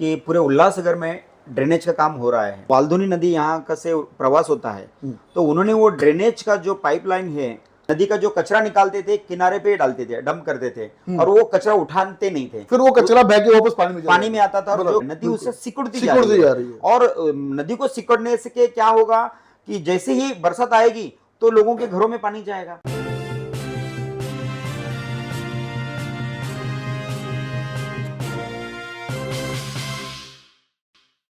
कि पूरे उल्लासनगर में ड्रेनेज का काम हो रहा है। वाल्धुनी नदी यहाँ का से प्रवास होता है, तो उन्होंने वो ड्रेनेज का जो पाइपलाइन है, नदी का जो कचरा निकालते थे किनारे पे डालते थे, डंप करते थे, और वो कचरा उठाते नहीं थे। फिर वो कचरा बह के वापस पानी में आता था, और जो नदी उससे सिकुड़ती जा रही है। और नदी को सिकुड़ने से क्या होगा कि जैसे ही बरसात आएगी तो लोगों के घरों में पानी जाएगा।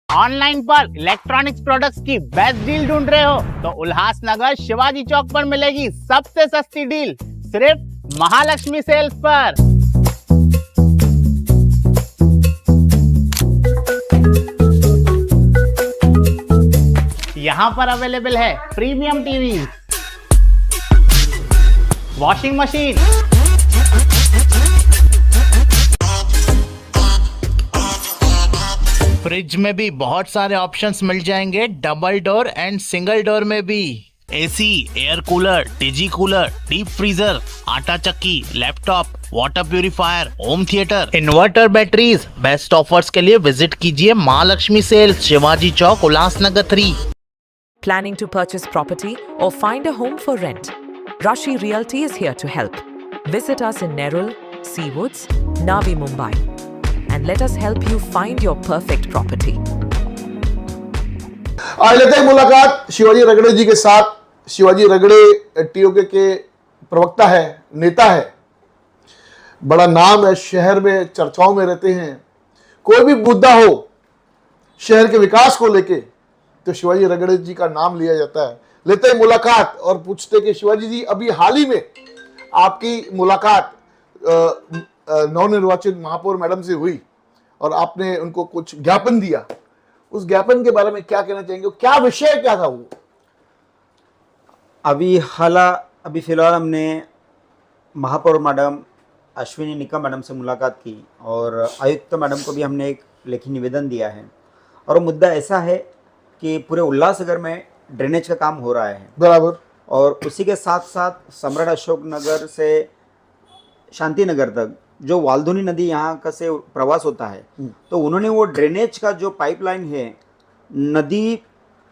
ऑनलाइन पर इलेक्ट्रॉनिक्स प्रोडक्ट्स की बेस्ट डील ढूंढ रहे हो तो उल्लासनगर शिवाजी चौक पर मिलेगी सबसे सस्ती डील, सिर्फ महालक्ष्मी सेल्स पर। यहाँ पर अवेलेबल है premium TV, washing machine, fridge में भी बहुत सारे ऑप्शंस मिल जाएंगे, double door and single door में भी। एसी, एयर कूलर, टीजी कूलर, डीप फ्रीजर, आटा चक्की, laptop, water purifier, home theatre, inverter, batteries. Best offers के लिए विजिट कीजिए Mahalakshmi sales, Shivaji Chowk, Ulhasnagar 3। Planning to purchase property or find a home for rent? Rashi Realty is here to help. Visit us in Nerul, Seawoods, Navi Mumbai, and let us help you find your perfect property. आज लेते हैं मुलाकात शिवाजी रगड़े जी के साथ। शिवाजी रगड़े टीओके के प्रवक्ता है, नेता है, बड़ा नाम है, शहर में चर्चाओं में रहते हैं। कोई भी मुद्दा हो शहर के विकास को लेके तो शिवाजी रगड़े जी का नाम लिया जाता है। लेते हैं मुलाकात और पूछते कि शिवाजी जी, अभी हाल ही में आपकी मुलाकात नवनिर्वाचित महापौर मैडम से हुई और आपने उनको कुछ ज्ञापन दिया। उस ज्ञापन के बारे में क्या कहना चाहेंगे? क्या विषय क्या था वो? अभी फिलहाल हमने महापौर मैडम अश्विनी निकम मैडम से मुलाकात की और आयुक्त मैडम को भी हमने एक लेखी निवेदन दिया है। और मुद्दा ऐसा है कि पूरे उल्लासनगर में ड्रेनेज का काम हो रहा है बराबर, और उसी के साथ साथ सम्राट अशोक नगर से शांति नगर तक जो वाल्धुनी नदी यहाँ का से प्रवास होता है, तो उन्होंने वो ड्रेनेज का जो पाइपलाइन है, नदी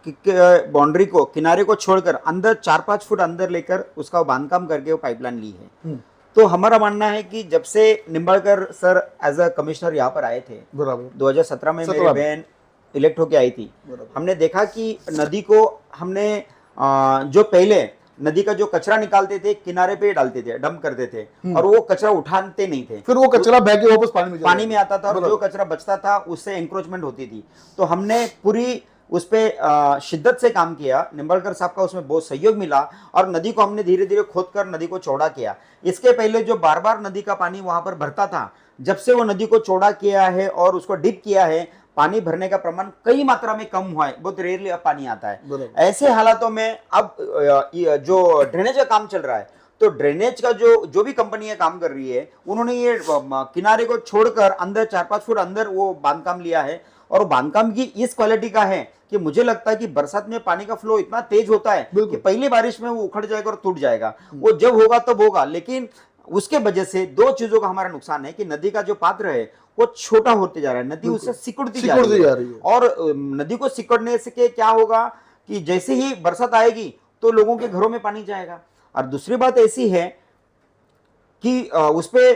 के बाउंड्री को, किनारे को छोड़कर अंदर 4-5 फुट अंदर लेकर उसका बांधकाम करके वो पाइपलाइन ली है। तो हमारा मानना है कि जब से Nimbalkar sir as a commissioner यहाँ पर आए थे, बराबर 2017 में मेरी बहन इलेक्ट होके आई थी, हमने देखा कि नदी को हमने जो पहले नदी का जो कचरा निकालते थे किनारे पे डालते थे, डंप करते थे, और वो कचरा उठाते नहीं थे। फिर वो कचरा बह के वापस पानी में आता था, और जो कचरा बचता था उससे एंक्रोचमेंट होती थी। तो हमने पूरी उस पे शिद्दत से काम किया, निम्बाड़कर साहब का उसमें बहुत सहयोग मिला, और नदी को हमने धीरे धीरे खोद कर नदी को चौड़ा किया। इसके पहले जो बार बार नदी का पानी वहां पर भरता था, जब से वो नदी को चौड़ा किया है और उसको डिप किया है, पानी भरने का प्रमाण कई मात्रा में कम हुआ है, बहुत रेयरली अब पानी आता है। ऐसे हालातों में अब जो ड्रेनेज का काम चल रहा है, तो ड्रेनेज का जो भी कंपनियां काम कर रही है, उन्होंने ये किनारे को छोड़कर अंदर 4-5 फुट अंदर वो बांधकाम लिया है, और बांधकाम की इस क्वालिटी का है कि मुझे लगता है कि बरसात में पानी का फ्लो इतना तेज होता है कि पहली बारिश में वो उखड़ जाएगा और टूट जाएगा। वो जब होगा तब होगा, लेकिन उसके वजह से दो चीजों का हमारा नुकसान है कि नदी का जो पात्र है वो छोटा होते जा रहा है, नदी उससे सिकुड़ती जा रही है। और नदी को सिकुड़ने से क्या होगा कि जैसे ही बरसात आएगी तो लोगों के घरों में पानी जाएगा। और दूसरी बात ऐसी है कि उस पे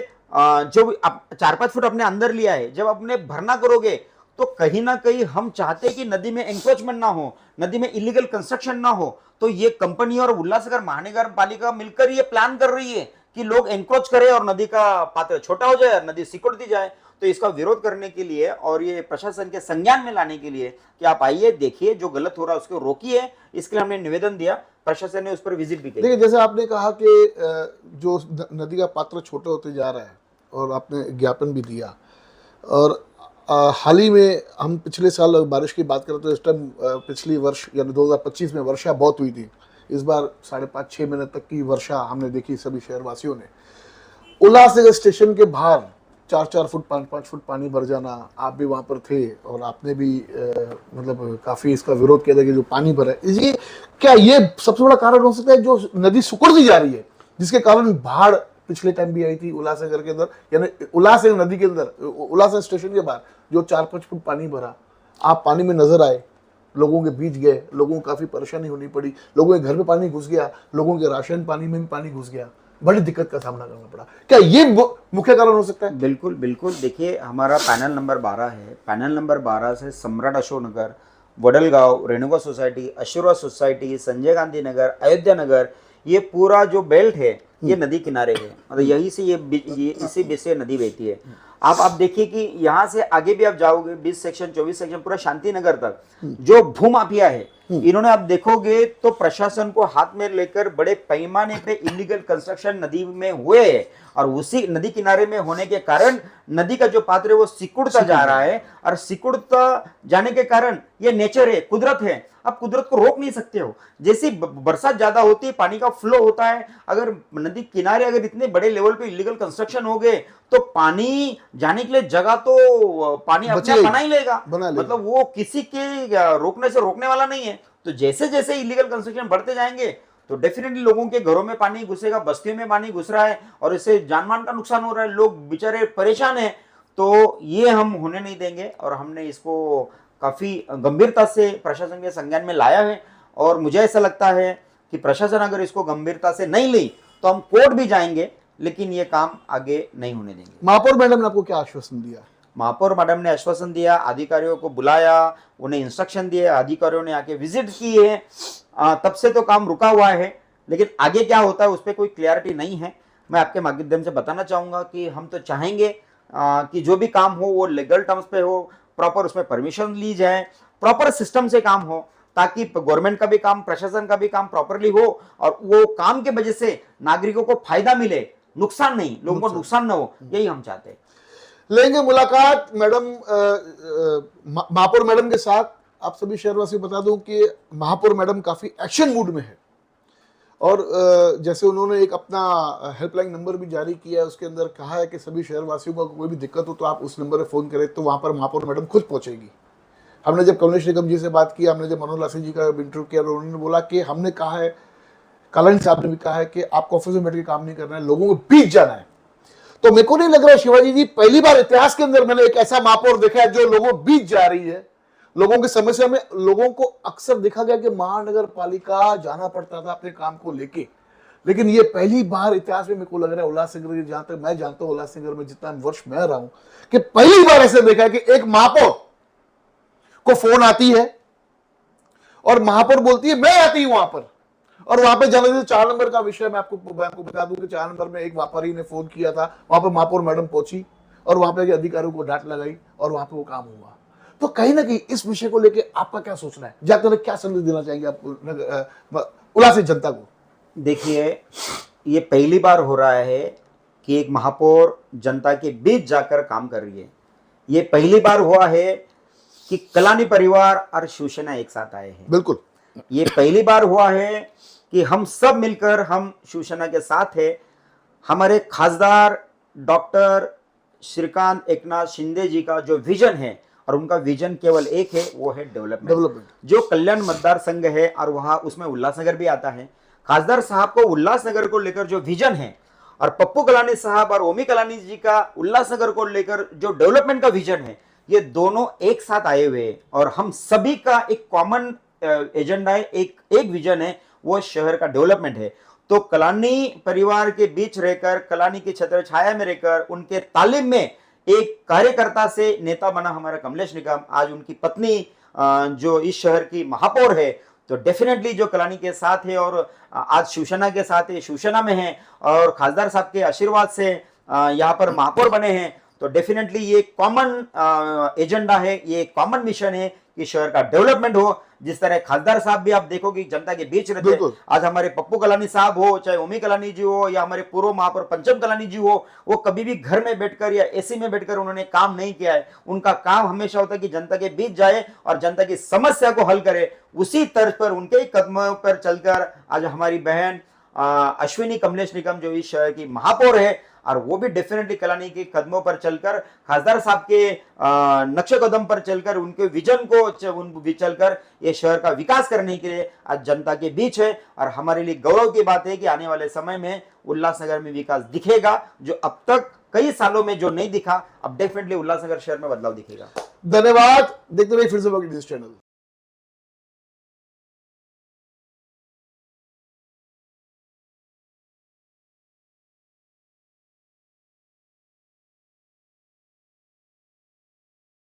जो 4-5 फुट अपने अंदर लिया है, जब अपने भरना करोगे तो कहीं ना कहीं हम चाहते हैं कि नदी में एंक्रोचमेंट ना हो, नदी में इलीगल कंस्ट्रक्शन ना हो। तो ये कंपनी और उल्लासनगर महानगर पालिका मिलकर ये प्लान कर रही है कि लोग एंक्रोच करें और नदी का पात्र छोटा हो जाए और नदी सिकुड़ती जाए। तो इसका विरोध करने के लिए और ये प्रशासन के संज्ञान में लाने के लिए कि आप आइए, देखिए जो गलत हो रहा है उसको रोकिए, इसके लिए हमने निवेदन दिया। प्रशासन ने उस पर विजिट भी की। देखिए, जैसे आपने कहा कि जो नदी का पात्र छोटा होते जा रहा है और आपने ज्ञापन भी दिया, और हाल ही में हम पिछले साल बारिश की बात करें तो इस टाइम पिछली वर्ष यानी 2025 में वर्षा बहुत हुई थी। इस बार 5.5-6 महीने तक की वर्षा हमने देखी सभी शहरवासियों ने। उल्लासनगर स्टेशन के बाहर 4-4 फुट 5-5 फुट पानी भर जाना, आप भी वहाँ पर थे और आपने भी मतलब काफ़ी इसका विरोध किया था कि जो पानी भरा है, इसलिए क्या ये सबसे बड़ा कारण हो सकता है जो नदी सिकुड़ती जा रही है, जिसके कारण बाढ़ पिछले टाइम भी आई थी उल्लासनगर के अंदर, यानी उल्लासनगर नदी के अंदर, उल्लासनगर स्टेशन के बाहर जो 4-5 फुट पानी भरा, आप पानी में नजर आए, लोगों के बीच गए, लोगों को काफी परेशानी होनी पड़ी, लोगों के घर में पानी घुस गया, लोगों के राशन पानी में भी पानी घुस गया, बड़ी दिक्कत का सामना करना पड़ा। क्या ये मुख्य कारण हो सकता है? बिल्कुल बिल्कुल। देखिए, हमारा पैनल नंबर 12 है। पैनल नंबर 12 से सम्राट अशोक नगर, वडलगांव, रेणुका सोसाइटी, आशीर्वाद सोसाइटी, संजय गांधी नगर, अयोध्या नगर, ये पूरा जो बेल्ट है ये नदी किनारे है, मतलब यही से ये इसी बीच से नदी बहती है। आप देखिए कि यहाँ से आगे भी आप जाओगे 20 सेक्शन 24 सेक्शन पूरा शांति नगर तक जो भूमाफिया है, इन्होंने आप देखोगे तो प्रशासन को हाथ में लेकर बड़े पैमाने पे इलीगल कंस्ट्रक्शन नदी में हुए हैं, और उसी नदी किनारे में होने के कारण नदी का जो पात्र है वो सिकुड़ता जा रहा है, और सिकुड़ता जाने के कारण ये नेचर है, कुदरत है, आप कुदरत को रोक नहीं सकते हो। जैसी बरसात ज्यादा होती है, पानी का फ्लो होता है, अगर नदी किनारे अगर इतने बड़े लेवल पे इलीगल कंस्ट्रक्शन हो गए तो पानी जाने के लिए जगह तो पानी अपने बना ही लेगा, मतलब वो किसी के रोकने से रोकने वाला नहीं है। तो जैसे जैसे इलीगल कंस्ट्रक्शन बढ़ते जाएंगे तो डेफिनेटली लोगों के घरों में पानी घुसेगा, बस्तियों में पानी घुस रहा है, और इससे जानमाल का नुकसान हो रहा है, लोग बेचारे परेशान हैं। तो ये हम होने नहीं देंगे, और हमने इसको काफी गंभीरता से प्रशासन के संज्ञान में लाया है, और मुझे ऐसा लगता है कि प्रशासन अगर इसको गंभीरता से नहीं ली तो हम कोर्ट भी जाएंगे, लेकिन ये काम आगे नहीं होने देंगे। महापौर मैडम ने आपको क्या आश्वासन दिया? महापौर मैडम ने आश्वासन दिया, अधिकारियों को बुलाया, उन्हें इंस्ट्रक्शन दिए, अधिकारियों ने आके विजिट की है, तब से तो काम रुका हुआ है, लेकिन आगे क्या होता है उस पर कोई क्लियरिटी नहीं है। मैं आपके माध्यम से बताना चाहूंगा कि हम तो चाहेंगे कि जो भी काम हो वो लीगल टर्म्स पे हो, प्रॉपर उसमें परमिशन ली जाए, प्रॉपर सिस्टम से काम हो, ताकि गवर्नमेंट का भी काम, प्रशासन का भी काम प्रॉपरली हो, और वो काम के वजह से नागरिकों को फायदा मिले, नुकसान नहीं, लोगों को नुकसान ना हो, यही हम चाहते हैं। लेंगे मुलाकात मैडम, महापौर मैडम के साथ। आप सभी शहरवासी बता दूं कि महापौर मैडम काफी एक्शन मूड में है, और जैसे उन्होंने एक अपना हेल्पलाइन नंबर भी जारी किया है, उसके अंदर कहा है कि सभी शहरवासियों को कोई भी दिक्कत हो तो आप उस नंबर पर फोन करें, तो वहां पर महापौर मैडम खुद पहुंचेगी। हमने जब कमलेश निगम जी से बात की, हमने जब मनोहर लासी जी का इंटरव्यू किया, उन्होंने बोला कि हमने कहा है, कल्याण साहब ने भी कहा है कि आपको ऑफिस में बैठ के काम नहीं करना है, लोगों को बीच जाना है। तो मेरे को नहीं लग रहा है शिवाजी जी, पहली बार इतिहास के अंदर मैंने एक ऐसा महापौर देखा है जो लोगों बीच जा रही है। लोगों की समस्या में लोगों को अक्सर देखा गया कि महानगर पालिका जाना पड़ता था अपने काम को लेके, लेकिन ये पहली बार इतिहास में मेरे को लग रहा है उल्लासनगर, जहां तक मैं जानता हूं उल्लासनगर में जितना वर्ष मैं रहा हूं, कि पहली बार ऐसे देखा है कि एक महापौर को फोन आती है और महापौर बोलती है मैं आती हूं वहां पर, और वहां पे जाने से 4 नंबर का विषय मैं आपको बता दूं कि 4 नंबर में एक व्यापारी ने फोन किया था, वहां पर महापौर मैडम पहुंची और वहां पे अधिकारियों को डांट लगाई और वहां पे वो काम हुआ। तो कहीं ना कहीं इस विषय को लेकर आपका क्या सोचना है, जाकर क्या संदेश देना चाहेंगे आप उल्लास जनता को? देखिए, ये पहली बार हो रहा है कि एक महापौर जनता के बीच जाकर काम कर रही है। ये पहली बार हुआ है कि कलानी परिवार और शिवसेना एक साथ आए हैं। बिल्कुल, ये पहली बार हुआ है कि हम सब मिलकर, हम शिवसेना के साथ है। हमारे खासदार डॉक्टर श्रीकांत एकनाथ शिंदे जी का जो विजन है, और उनका विजन केवल एक है, वो है डेवलपमेंट। जो कल्याण मतदार संघ है और वहां उसमें उल्लासनगर भी आता है, खासदार साहब को उल्लासनगर को लेकर जो विजन है, और पप्पू कलानी साहब और ओमी कलानी जी का उल्लासनगर को लेकर जो डेवलपमेंट का विजन है, ये दोनों एक साथ आए हुए हैं, और हम सभी का एक कॉमन एजेंडा है, एक विजन है, वो शहर का डेवलपमेंट है। तो कलानी परिवार के बीच रहकर, कलानी की छत्र छाया में रहकर, उनके तालीम में एक कार्यकर्ता से नेता बना हमारा कमलेश निगम, आज उनकी पत्नी जो इस शहर की महापौर है, तो डेफिनेटली जो कलानी के साथ है और आज शिवसेना के साथ है, शिवसेना में है, और खासदार साहब के आशीर्वाद से यहाँ पर महापौर बने हैं, तो डेफिनेटली ये कॉमन एजेंडा है, ये कॉमन मिशन है कि शहर का डेवलपमेंट हो। जिस तरह खासदार साहब भी आप देखोगे जनता के बीच रहते हैं, आज हमारे पप्पू कलानी साहब हो, चाहे ओमी कलानी जी हो, या हमारे पूर्व महापौर पंचम कलानी जी हो, वो कभी भी घर में बैठकर या एसी में बैठकर उन्होंने काम नहीं किया है। उनका काम हमेशा होता है कि जनता के बीच जाए और जनता की समस्या को हल करे। उसी तर्ज पर, उनके ही कदमों पर चलकर आज हमारी बहन अश्विनी कमलेश निगम जो इस शहर की महापौर है, और वो भी डेफिनेटली कलानी के कदमों पर चलकर, खासदार साहब के नक्शे कदम पर चलकर, उनके विजन को चलकर ये शहर का विकास करने के लिए आज जनता के बीच है। और हमारे लिए गौरव की बात है कि आने वाले समय में उल्लासनगर में विकास दिखेगा, जो अब तक कई सालों में जो नहीं दिखा, अब डेफिनेटली उल्लासनगर शहर में बदलाव दिखेगा। धन्यवाद। देखते रहिए फिर से चैनल।